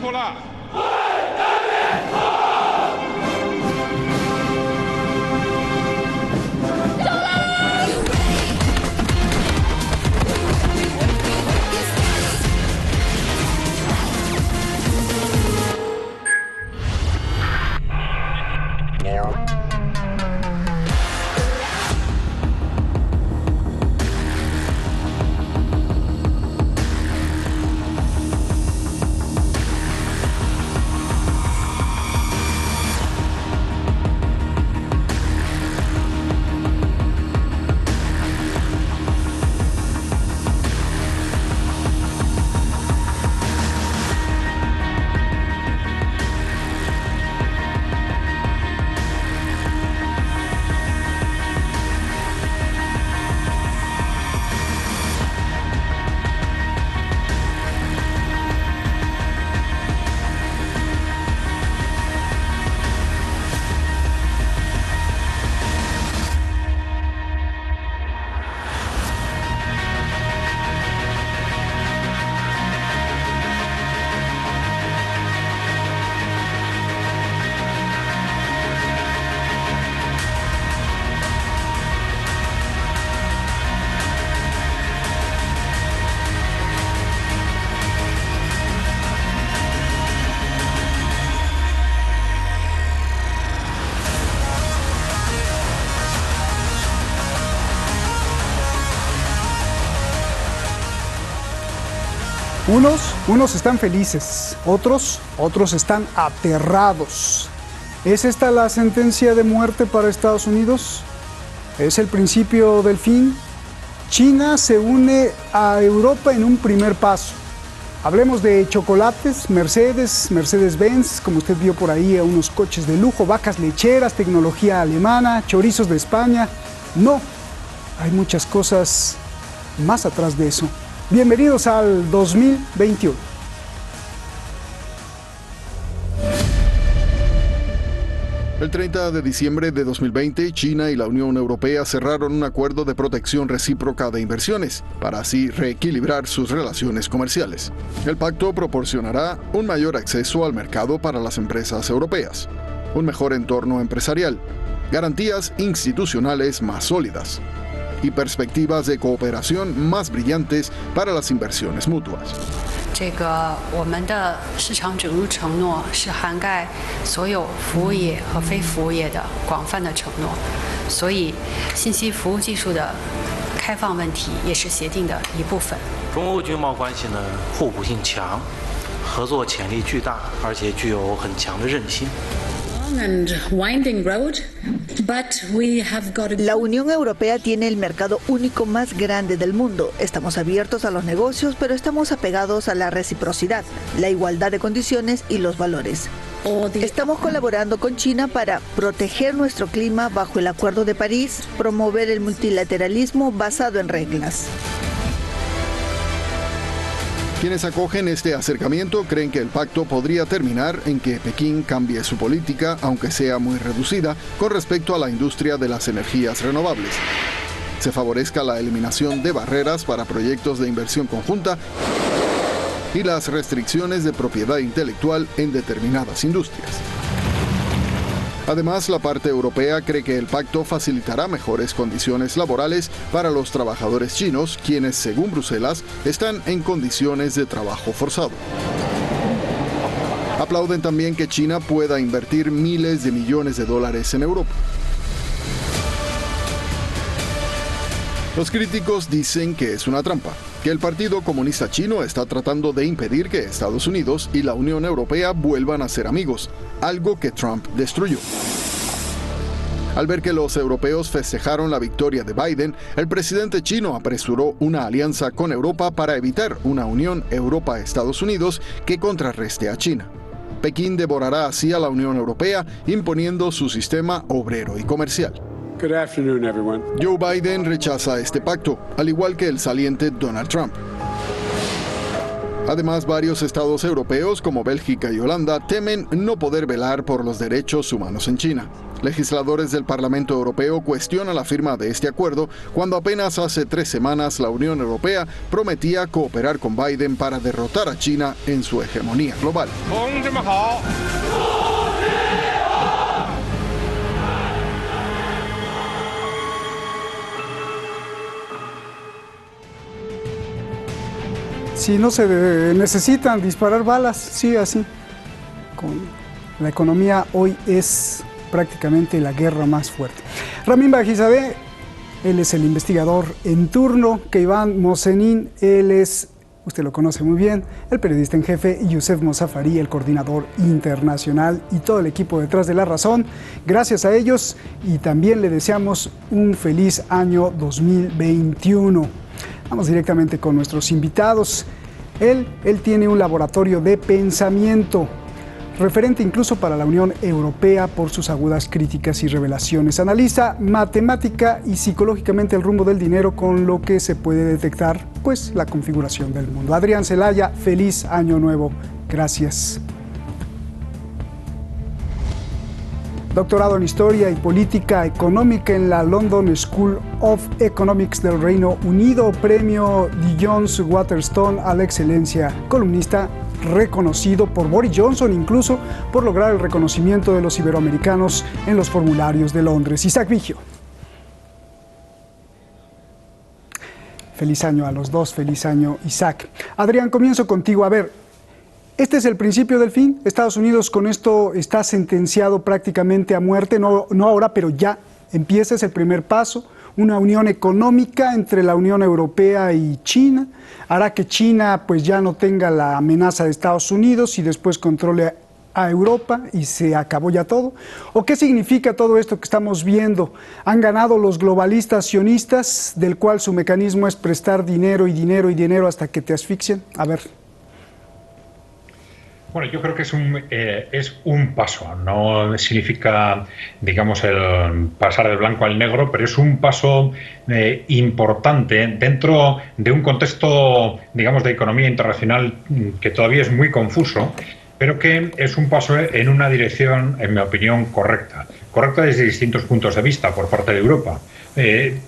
国了。 Unos están felices, otros están aterrados. ¿Es esta la sentencia de muerte para Estados Unidos? ¿Es el principio del fin? China se une a Europa en un primer paso. Hablemos de chocolates, Mercedes-Benz, como usted vio por ahí, unos coches de lujo, vacas lecheras, tecnología alemana, chorizos de España. No, hay muchas cosas más atrás de eso. Bienvenidos al 2021. El 30 de diciembre de 2020, China y la Unión Europea cerraron un acuerdo de protección recíproca de inversiones, para así reequilibrar sus relaciones comerciales. El pacto proporcionará un mayor acceso al mercado para las empresas europeas, un mejor entorno empresarial, garantías institucionales más sólidas y perspectivas de cooperación más brillantes para las inversiones mutuas. 我们的市场准入承诺是涵盖所有服务业和非服务业的广泛的承诺，所以信息服务技术的开放问题也是协定的一部分。中欧经贸关系呢，互补性强，合作潜力巨大，而且具有很强的韧性。 La Unión Europea tiene el mercado único más grande del mundo. Estamos abiertos a los negocios, pero estamos apegados a la reciprocidad, la igualdad de condiciones y los valores. Estamos colaborando con China para proteger nuestro clima bajo el Acuerdo de París, promover el multilateralismo basado en reglas. Quienes acogen este acercamiento creen que el pacto podría terminar en que Pekín cambie su política, aunque sea muy reducida, con respecto a la industria de las energías renovables. Se favorezca la eliminación de barreras para proyectos de inversión conjunta y las restricciones de propiedad intelectual en determinadas industrias. Además, la parte europea cree que el pacto facilitará mejores condiciones laborales para los trabajadores chinos, quienes, según Bruselas, están en condiciones de trabajo forzado. Aplauden también que China pueda invertir miles de millones de dólares en Europa. Los críticos dicen que es una trampa, que el Partido Comunista Chino está tratando de impedir que Estados Unidos y la Unión Europea vuelvan a ser amigos, algo que Trump destruyó. Al ver que los europeos festejaron la victoria de Biden, el presidente chino apresuró una alianza con Europa para evitar una unión Europa-Estados Unidos que contrarreste a China. Pekín devorará así a la Unión Europea, imponiendo su sistema obrero y comercial. Good afternoon, everyone. Joe Biden rechaza este pacto, al igual que el saliente Donald Trump. Además, varios estados europeos como Bélgica y Holanda temen no poder velar por los derechos humanos en China. Legisladores del Parlamento Europeo cuestionan la firma de este acuerdo cuando apenas hace 3 semanas la Unión Europea prometía cooperar con Biden para derrotar a China en su hegemonía global. Si no se necesitan disparar balas, sí, así. La economía hoy es prácticamente la guerra más fuerte. Ramin Bajizadeh, él es el investigador en turno. Keyvan Mohsenin, él es, usted lo conoce muy bien, el periodista en jefe, y Youssef Mossaffari, el coordinador internacional, y todo el equipo detrás de La Razón. Gracias a ellos y también le deseamos un feliz año 2021. Vamos directamente con nuestros invitados. Él tiene un laboratorio de pensamiento, referente incluso para la Unión Europea por sus agudas críticas y revelaciones. Analiza matemática y psicológicamente el rumbo del dinero, con lo que se puede detectar pues la configuración del mundo. Adrián Celaya, feliz año nuevo. Gracias. Doctorado en Historia y Política Económica en la London School of Economics del Reino Unido, premio Dillons Waterstone a la excelencia, columnista reconocido por Boris Johnson, incluso por lograr el reconocimiento de los iberoamericanos en los formularios de Londres. Isaac Vigio. Feliz año a los dos, feliz año, Isaac. Adrián, comienzo contigo. A ver, ¿este es el principio del fin? Estados Unidos con esto está sentenciado prácticamente a muerte, no ahora, pero ya empieza, es el primer paso. Una unión económica entre la Unión Europea y China hará que China pues ya no tenga la amenaza de Estados Unidos y después controle a Europa y se acabó ya todo. ¿O qué significa todo esto que estamos viendo? Han ganado los globalistas sionistas, del cual su mecanismo es prestar dinero y dinero y dinero hasta que te asfixian. A ver. Bueno, yo creo que es un paso, no significa, digamos, el pasar del blanco al negro, pero es un paso importante dentro de un contexto, digamos, de economía internacional que todavía es muy confuso, pero que es un paso en una dirección, en mi opinión, correcta desde distintos puntos de vista por parte de Europa.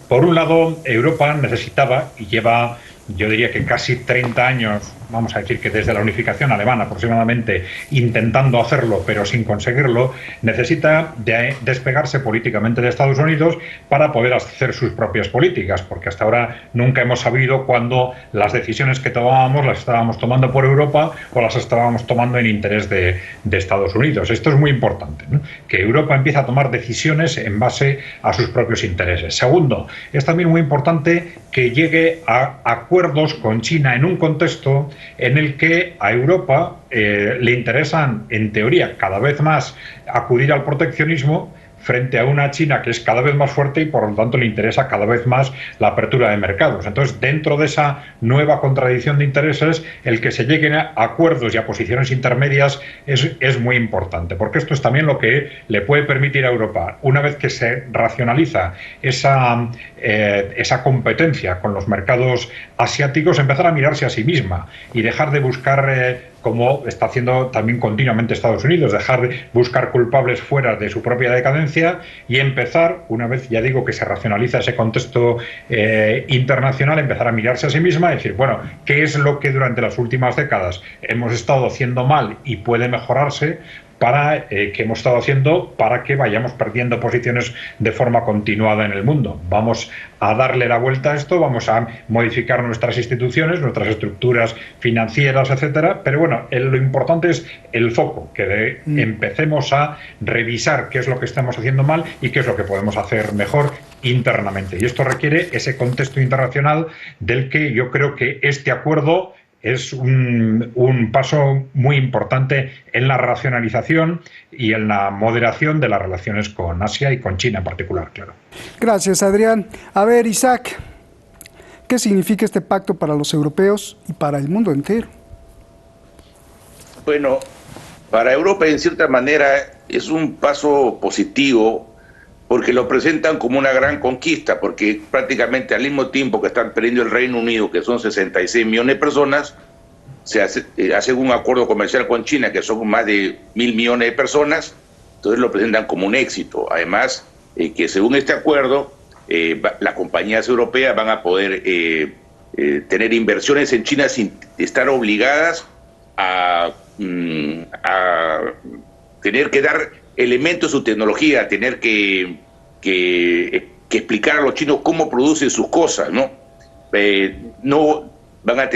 Por un lado, Europa necesitaba y lleva, yo diría que casi 30 años, vamos a decir que desde la unificación alemana aproximadamente, intentando hacerlo pero sin conseguirlo, necesita despegarse políticamente de Estados Unidos para poder hacer sus propias políticas, porque hasta ahora nunca hemos sabido cuándo las decisiones que tomábamos las estábamos tomando por Europa o las estábamos tomando en interés de Estados Unidos. Esto es muy importante, ¿no? Que Europa empiece a tomar decisiones en base a sus propios intereses. Segundo, es también muy importante que llegue a acuerdos con China en un contexto en el que a Europa le interesan, en teoría, cada vez más acudir al proteccionismo frente a una China que es cada vez más fuerte y por lo tanto le interesa cada vez más la apertura de mercados. Entonces, dentro de esa nueva contradicción de intereses, el que se lleguen a acuerdos y a posiciones intermedias es muy importante, porque esto es también lo que le puede permitir a Europa, una vez que se racionaliza esa competencia con los mercados asiáticos, empezar a mirarse a sí misma y dejar de buscar como está haciendo también continuamente Estados Unidos, dejar de buscar culpables fuera de su propia decadencia y empezar, una vez, ya digo, que se racionaliza ese contexto internacional, empezar a mirarse a sí misma y decir, bueno, ¿qué es lo que durante las últimas décadas hemos estado haciendo mal y puede mejorarse? Que hemos estado haciendo para que vayamos perdiendo posiciones de forma continuada en el mundo. Vamos a darle la vuelta a esto, vamos a modificar nuestras instituciones, nuestras estructuras financieras, etcétera, pero bueno, lo importante es el foco, que empecemos a revisar qué es lo que estamos haciendo mal y qué es lo que podemos hacer mejor internamente. Y esto requiere ese contexto internacional del que yo creo que este acuerdo es un paso muy importante en la racionalización y en la moderación de las relaciones con Asia y con China en particular, claro. Gracias, Adrián. A ver, Isaac, ¿qué significa este pacto para los europeos y para el mundo entero? Bueno, para Europa en cierta manera es un paso positivo porque lo presentan como una gran conquista, porque prácticamente al mismo tiempo que están perdiendo el Reino Unido, que son 66 millones de personas, se hace un acuerdo comercial con China, que son más de 1.000 millones de personas, Entonces lo presentan como un éxito. Además, que según este acuerdo, las compañías europeas van a poder tener inversiones en China sin estar obligadas a tener que dar elementos de su tecnología, a tener que explicar a los chinos cómo producen sus cosas, ¿no? No van a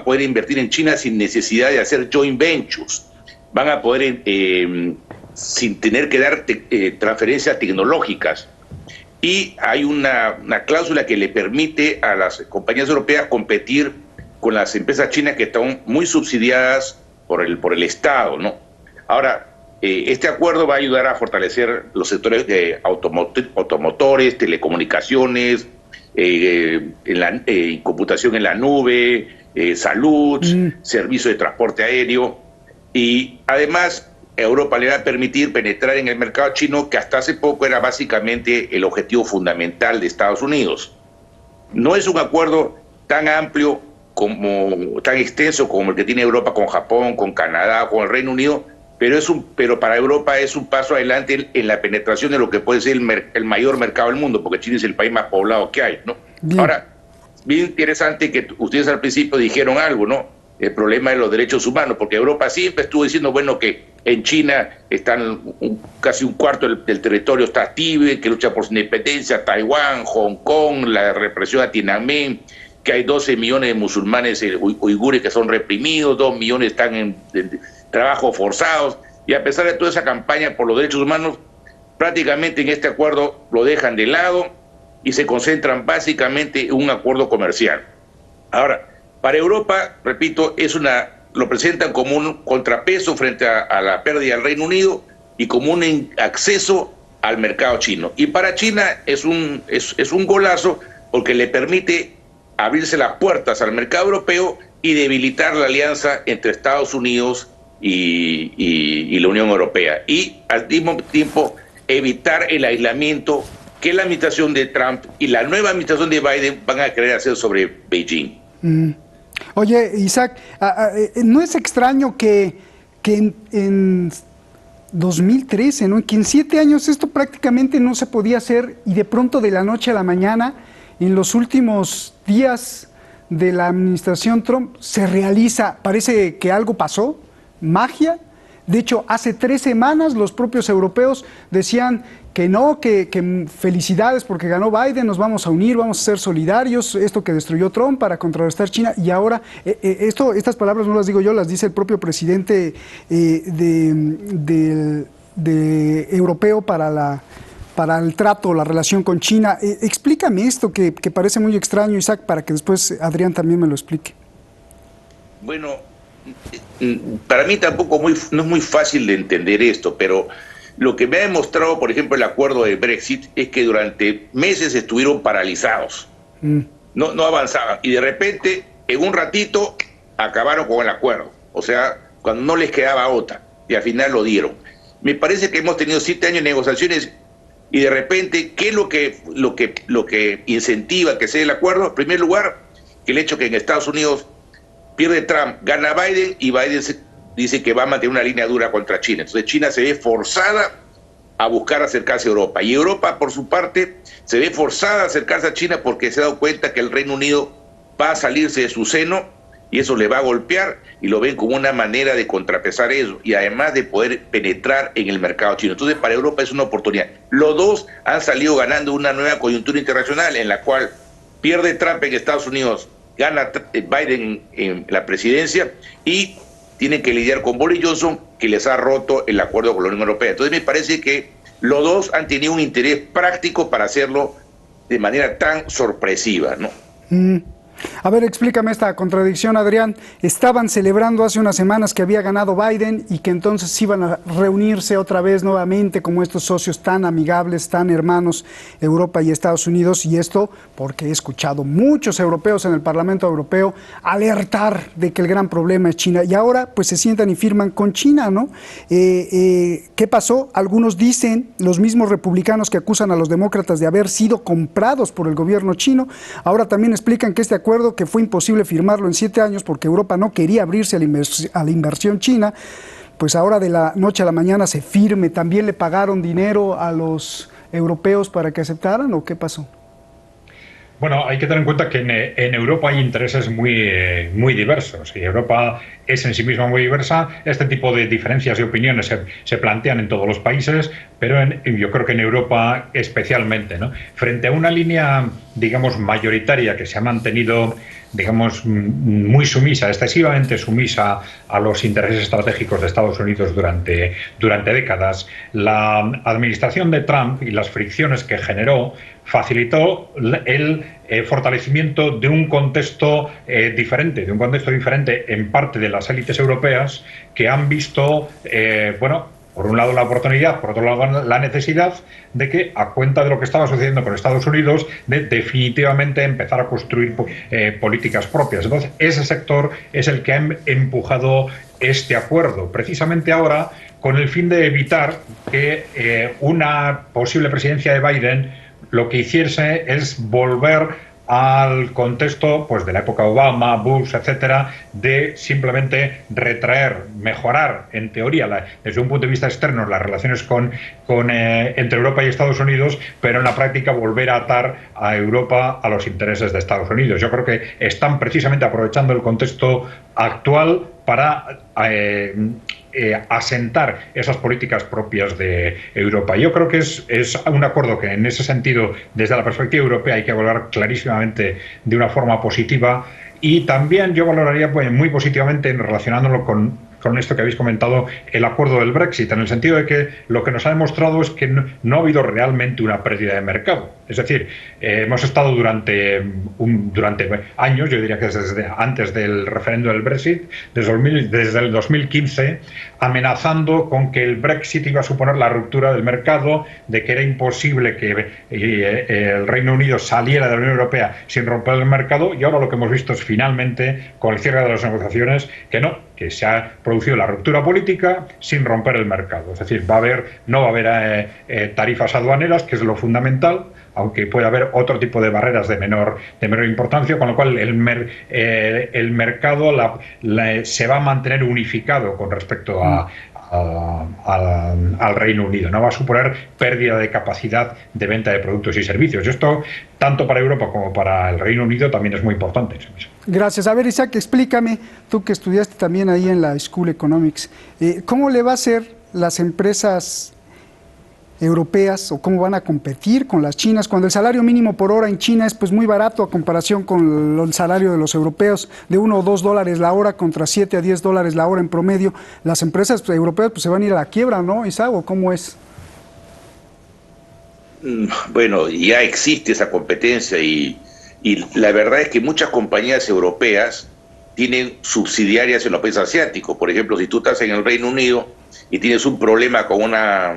poder invertir en China sin necesidad de hacer joint ventures, van a poder sin tener que dar transferencias tecnológicas. Y hay una cláusula que le permite a las compañías europeas competir con las empresas chinas que están muy subsidiadas por el Estado, ¿no? Ahora, este acuerdo va a ayudar a fortalecer los sectores de automotores, telecomunicaciones, computación en la nube, salud, servicio de transporte aéreo, y además Europa le va a permitir penetrar en el mercado chino, que hasta hace poco era básicamente el objetivo fundamental de Estados Unidos. No es un acuerdo tan amplio, tan extenso como el que tiene Europa con Japón, con Canadá, con el Reino Unido, pero para Europa es un paso adelante en la penetración de lo que puede ser el mayor mercado del mundo, porque China es el país más poblado que hay, ¿no? Bien. Ahora, bien interesante que ustedes al principio dijeron algo, ¿no? El problema de los derechos humanos, porque Europa siempre estuvo diciendo, bueno, que en China están casi un cuarto del territorio está Tíbet, que lucha por su independencia, Taiwán, Hong Kong, la represión a Tiananmen, que hay 12 millones de musulmanes uigures que son reprimidos, 2 millones están en trabajos forzados, y a pesar de toda esa campaña por los derechos humanos, prácticamente en este acuerdo lo dejan de lado y se concentran básicamente en un acuerdo comercial. Ahora, para Europa, repito, lo presentan como un contrapeso frente a la pérdida del Reino Unido y como un acceso al mercado chino. Y para China es un golazo, porque le permite abrirse las puertas al mercado europeo y debilitar la alianza entre Estados Unidos y la Unión Europea. Y al mismo tiempo evitar el aislamiento que la administración de Trump y la nueva administración de Biden van a querer hacer sobre Beijing. Oye, Isaac, ¿no es extraño que en 2013, ¿no? Que en 7 años esto prácticamente no se podía hacer, y de pronto de la noche a la mañana, en los últimos días de la administración Trump, se realiza? Parece que algo pasó, magia. De hecho, hace 3 semanas los propios europeos decían que no, que felicidades porque ganó Biden, nos vamos a unir, vamos a ser solidarios, esto que destruyó Trump para contrarrestar China. Y ahora, estas palabras no las digo yo, las dice el propio presidente europeo para el trato, la relación con China. Explícame esto que parece muy extraño, Isaac, para que después Adrián también me lo explique. Bueno, para mí tampoco no es muy fácil de entender esto, pero lo que me ha demostrado, por ejemplo, el acuerdo de Brexit, es que durante meses estuvieron paralizados, no avanzaban, y de repente, en un ratito, acabaron con el acuerdo, o sea, cuando no les quedaba otra, y al final lo dieron. Me parece que hemos tenido 7 años de negociaciones, y de repente, ¿qué es lo que incentiva que sea el acuerdo? En primer lugar, que el hecho que en Estados Unidos pierde Trump, gana Biden, y Biden dice que va a mantener una línea dura contra China. Entonces China se ve forzada a buscar acercarse a Europa. Y Europa, por su parte, se ve forzada a acercarse a China porque se ha dado cuenta que el Reino Unido va a salirse de su seno y eso le va a golpear, y lo ven como una manera de contrapesar eso y además de poder penetrar en el mercado chino. Entonces para Europa es una oportunidad. Los dos han salido ganando una nueva coyuntura internacional en la cual pierde Trump en Estados Unidos, gana Biden en la presidencia y tienen que lidiar con Boris Johnson, que les ha roto el acuerdo con la Unión Europea. Entonces me parece que los dos han tenido un interés práctico para hacerlo de manera tan sorpresiva, ¿no? A ver, explícame esta contradicción, Adrián. Estaban celebrando hace unas semanas que había ganado Biden y que entonces iban a reunirse otra vez nuevamente como estos socios tan amigables, tan hermanos, Europa y Estados Unidos. Y esto porque he escuchado muchos europeos en el Parlamento Europeo alertar de que el gran problema es China. Y ahora pues se sientan y firman con China, ¿no? ¿Qué pasó? Algunos dicen, los mismos republicanos que acusan a los demócratas de haber sido comprados por el gobierno chino, ahora también explican que este acuerdo, que fue imposible firmarlo en 7 años porque Europa no quería abrirse a la inversión china, pues ahora de la noche a la mañana se firme. ¿También le pagaron dinero a los europeos para que aceptaran o qué pasó? Bueno, hay que tener en cuenta que en Europa hay intereses muy diversos y Europa es en sí misma muy diversa. Este tipo de diferencias de opiniones se plantean en todos los países, pero yo creo que en Europa especialmente, ¿no? Frente a una línea, digamos, mayoritaria que se ha mantenido, digamos, muy sumisa, excesivamente sumisa a los intereses estratégicos de Estados Unidos durante décadas, la administración de Trump y las fricciones que generó facilitó el fortalecimiento de un contexto diferente, en parte de las élites europeas que han visto, por un lado la oportunidad, por otro lado la necesidad de que, a cuenta de lo que estaba sucediendo con Estados Unidos, de definitivamente empezar a construir políticas propias. Entonces, ese sector es el que ha empujado este acuerdo, precisamente ahora con el fin de evitar que una posible presidencia de Biden lo que hiciese es volver al contexto pues de la época Obama, Bush, etcétera, de simplemente retraer, mejorar, en teoría, desde un punto de vista externo, las relaciones entre Europa y Estados Unidos, pero en la práctica volver a atar a Europa a los intereses de Estados Unidos. Yo creo que están precisamente aprovechando el contexto actual para asentar esas políticas propias de Europa. Yo creo que es un acuerdo que, en ese sentido, desde la perspectiva europea, hay que valorar clarísimamente de una forma positiva, y también yo valoraría muy positivamente, relacionándolo con esto que habéis comentado, el acuerdo del Brexit, en el sentido de que lo que nos ha demostrado es que no ha habido realmente una pérdida de mercado. Es decir, hemos estado durante años, yo diría que desde antes del referendo del Brexit, desde el 2015, amenazando con que el Brexit iba a suponer la ruptura del mercado, de que era imposible que el Reino Unido saliera de la Unión Europea sin romper el mercado, y ahora lo que hemos visto es finalmente, con el cierre de las negociaciones, que se ha producido la ruptura política sin romper el mercado. Es decir, no va a haber tarifas aduaneras, que es lo fundamental, aunque puede haber otro tipo de barreras de menor importancia, con lo cual el mercado se va a mantener unificado con respecto al Reino Unido. No va a suponer pérdida de capacidad de venta de productos y servicios. Y esto, tanto para Europa como para el Reino Unido, también es muy importante. Gracias. A ver, Isaac, explícame, tú que estudiaste también ahí en la School Economics, ¿cómo le va a hacer las empresas europeas o cómo van a competir con las chinas cuando el salario mínimo por hora en China es pues muy barato a comparación con el salario de los europeos, de $1 o $2 la hora contra $7 a $10 la hora en promedio? Las empresas europeas pues se van a ir a la quiebra, ¿no, Isaac? ¿O cómo es? Bueno, ya existe esa competencia y la verdad es que muchas compañías europeas tienen subsidiarias en los países asiáticos. Por ejemplo, si tú estás en el Reino Unido y tienes un problema con una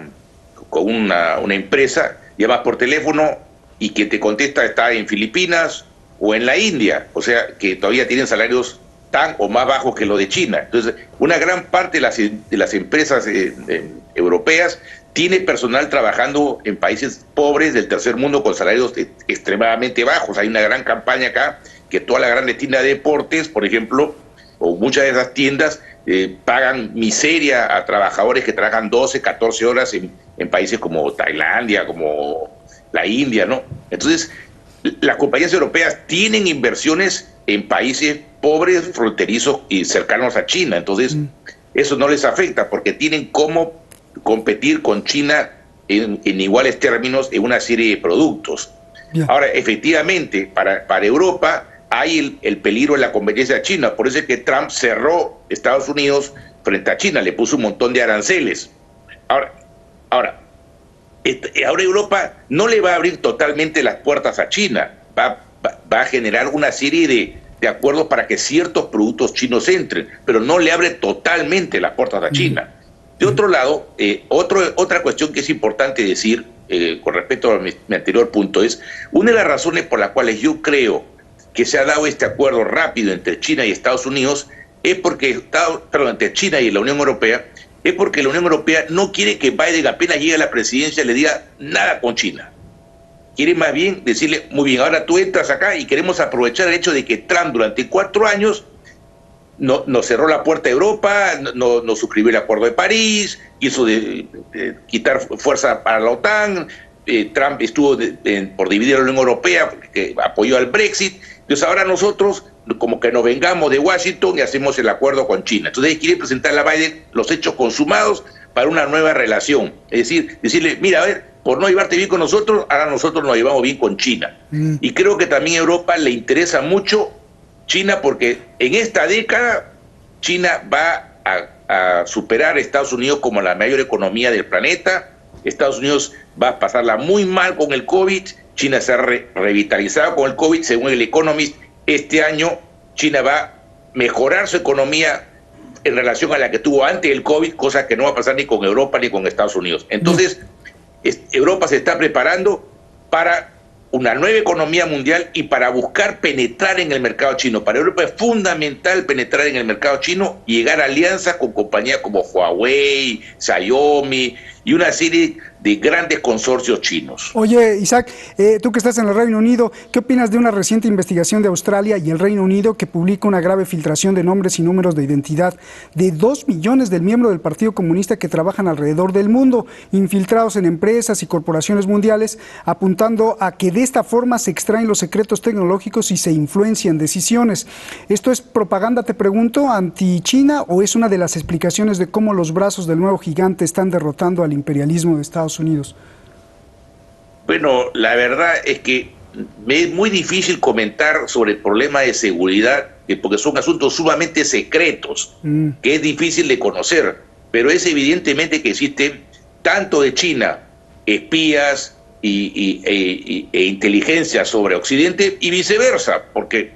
empresa, llamas por teléfono y quien te contesta está en Filipinas o en la India, o sea que todavía tienen salarios tan o más bajos que los de China. Entonces, una gran parte de las empresas europeas tiene personal trabajando en países pobres del tercer mundo con salarios extremadamente bajos. Hay una gran campaña acá que todas las grandes tiendas de deportes, por ejemplo, o muchas de esas tiendas pagan miseria a trabajadores que trabajan 12, 14 horas en países como Tailandia, como la India, ¿no? Entonces, las compañías europeas tienen inversiones en países pobres, fronterizos y cercanos a China. Entonces, eso no les afecta porque tienen cómo competir con China en iguales términos en una serie de productos. Bien. Ahora, efectivamente, para Europa hay el peligro de la competencia china. Por eso es que Trump cerró Estados Unidos frente a China, le puso un montón de aranceles. Ahora Europa no le va a abrir totalmente las puertas a China, va a generar una serie de acuerdos para que ciertos productos chinos entren, pero no le abre totalmente las puertas a China. De otro lado, otra cuestión que es importante decir con respecto a mi anterior punto es, una de las razones por las cuales yo creo que se ha dado este acuerdo rápido entre China y Estados Unidos es porque, entre China y la Unión Europea, es porque la Unión Europea no quiere que Biden apenas llegue a la presidencia le diga nada con China. Quiere más bien decirle, muy bien, ahora tú entras acá y queremos aprovechar el hecho de que Trump durante 4 años nos cerró la puerta a Europa, no suscribió el Acuerdo de París, quiso quitar fuerza para la OTAN, Trump estuvo por dividir a la Unión Europea, porque apoyó al Brexit. Entonces ahora nosotros como que nos vengamos de Washington y hacemos el acuerdo con China. Entonces quiere presentarle a Biden los hechos consumados para una nueva relación. Es decir, decirle, mira, a ver, por no llevarte bien con nosotros, ahora nosotros nos llevamos bien con China. Y creo que también a Europa le interesa mucho China, porque en esta década China va a superar a Estados Unidos como la mayor economía del planeta. Estados Unidos va a pasarla muy mal con el COVID. China se ha revitalizado con el COVID. Según el Economist, este año China va a mejorar su economía en relación a la que tuvo antes del COVID, cosa que no va a pasar ni con Europa ni con Estados Unidos. Entonces, Europa se está preparando para una nueva economía mundial y para buscar penetrar en el mercado chino. Para Europa es fundamental penetrar en el mercado chino y llegar a alianzas con compañías como Huawei, Xiaomi y una serie de grandes consorcios chinos. Oye, Isaac, tú que estás en el Reino Unido, ¿qué opinas de una reciente investigación de Australia y el Reino Unido que publica una grave filtración de nombres y números de identidad de 2 millones del miembro del Partido Comunista que trabajan alrededor del mundo, infiltrados en empresas y corporaciones mundiales, apuntando a que de esta forma se extraen los secretos tecnológicos y se influencian decisiones? ¿Esto es propaganda, te pregunto, anti-China, o es una de las explicaciones de cómo los brazos del nuevo gigante están derrotando al imperialismo de Estados Unidos? Bueno, la verdad es que me es muy difícil comentar sobre el problema de seguridad, porque son asuntos sumamente secretos, que es difícil de conocer, pero es evidentemente que existen tanto de China espías e inteligencia sobre Occidente y viceversa, porque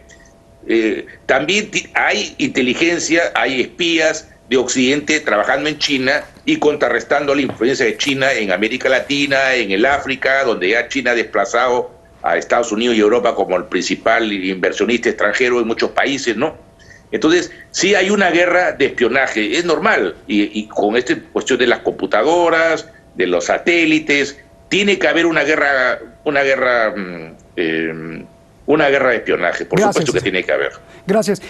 también hay inteligencia, hay espías de Occidente trabajando en China y contrarrestando la influencia de China en América Latina, en el África, donde ya China ha desplazado a Estados Unidos y Europa como el principal inversionista extranjero en muchos países, ¿no? Entonces, sí hay una guerra de espionaje, es normal, y con esta cuestión de las computadoras, de los satélites, tiene que haber una guerra de espionaje, por supuesto que tiene que haber. Gracias.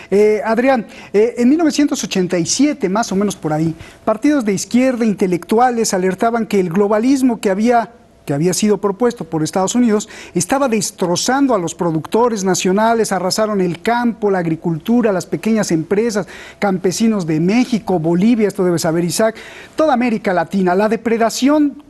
Adrián, en 1987, más o menos por ahí, partidos de izquierda, intelectuales, alertaban que el globalismo que había sido propuesto por Estados Unidos estaba destrozando a los productores nacionales, arrasaron el campo, la agricultura, las pequeñas empresas, campesinos de México, Bolivia, esto debe saber Isaac, toda América Latina. La depredación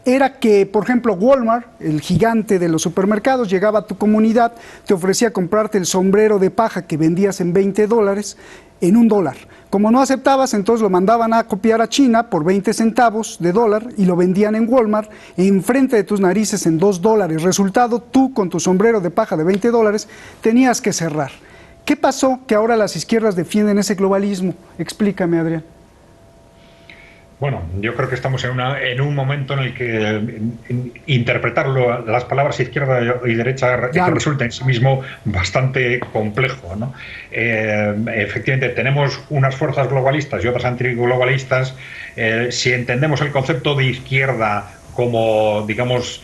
era que, por ejemplo, Walmart, el gigante de los supermercados, llegaba a tu comunidad, te ofrecía comprarte el sombrero de paja que vendías en $20 en $1. Como no aceptabas, entonces lo mandaban a copiar a China por 20 centavos de dólar y lo vendían en Walmart enfrente de tus narices en $2. Resultado, tú con tu sombrero de paja de $20 tenías que cerrar. ¿Qué pasó que ahora las izquierdas defienden ese globalismo? Explícame, Adrián. Bueno, yo creo que estamos en un momento en el que interpretar las palabras izquierda y derecha resulta en sí mismo bastante complejo, ¿no? Efectivamente, tenemos unas fuerzas globalistas y otras antiglobalistas. Si entendemos el concepto de izquierda como, digamos,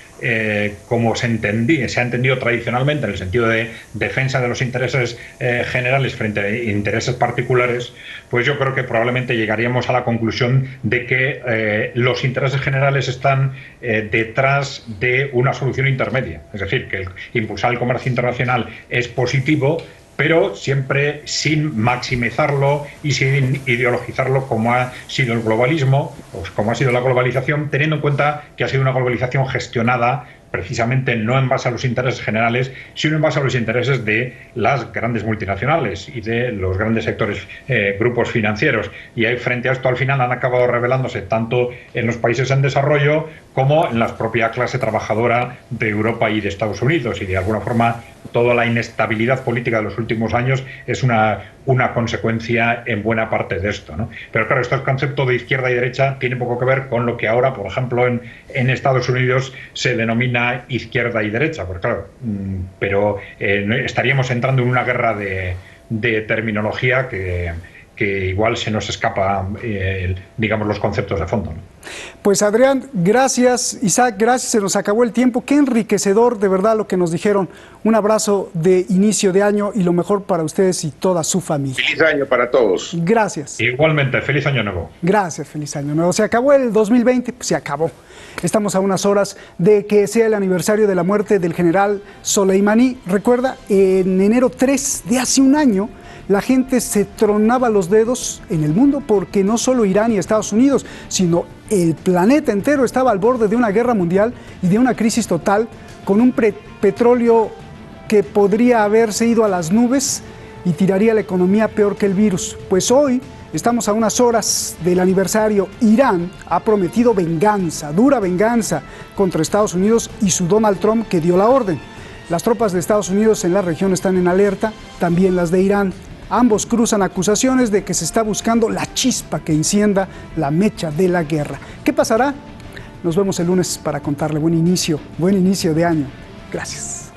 como se ha entendido tradicionalmente, en el sentido de defensa de los intereses generales frente a intereses particulares, pues yo creo que probablemente llegaríamos a la conclusión de que los intereses generales están detrás de una solución intermedia. Es decir, que impulsar el comercio internacional es positivo, pero siempre sin maximizarlo y sin ideologizarlo como ha sido el globalismo, o como ha sido la globalización, teniendo en cuenta que ha sido una globalización gestionada precisamente no en base a los intereses generales, sino en base a los intereses de las grandes multinacionales y de los grandes sectores, grupos financieros. Y ahí, frente a esto, al final han acabado revelándose tanto en los países en desarrollo como en la propia clase trabajadora de Europa y de Estados Unidos. Y de alguna forma toda la inestabilidad política de los últimos años es una consecuencia en buena parte de esto, ¿no? Pero claro, este concepto de izquierda y derecha tiene poco que ver con lo que ahora, por ejemplo, en Estados Unidos se denomina izquierda y derecha, porque claro, pero estaríamos entrando en una guerra de terminología que que igual se nos escapa, digamos, los conceptos de fondo, ¿no? Pues Adrián, gracias. Isaac, gracias. Se nos acabó el tiempo. Qué enriquecedor, de verdad, lo que nos dijeron. Un abrazo de inicio de año y lo mejor para ustedes y toda su familia. Feliz año para todos. Gracias. Igualmente, feliz año nuevo. Gracias, feliz año nuevo. Se acabó el 2020, pues se acabó. Estamos a unas horas de que sea el aniversario de la muerte del general Soleimani. Recuerda, en enero 3 de hace un año, la gente se tronaba los dedos en el mundo porque no solo Irán y Estados Unidos, sino el planeta entero estaba al borde de una guerra mundial y de una crisis total, con un petróleo que podría haberse ido a las nubes y tiraría la economía peor que el virus. Pues hoy estamos a unas horas del aniversario. Irán ha prometido venganza, dura venganza contra Estados Unidos y su Donald Trump, que dio la orden. Las tropas de Estados Unidos en la región están en alerta, también las de Irán. Ambos cruzan acusaciones de que se está buscando la chispa que encienda la mecha de la guerra. ¿Qué pasará? Nos vemos el lunes para contarle buen inicio de año. Gracias.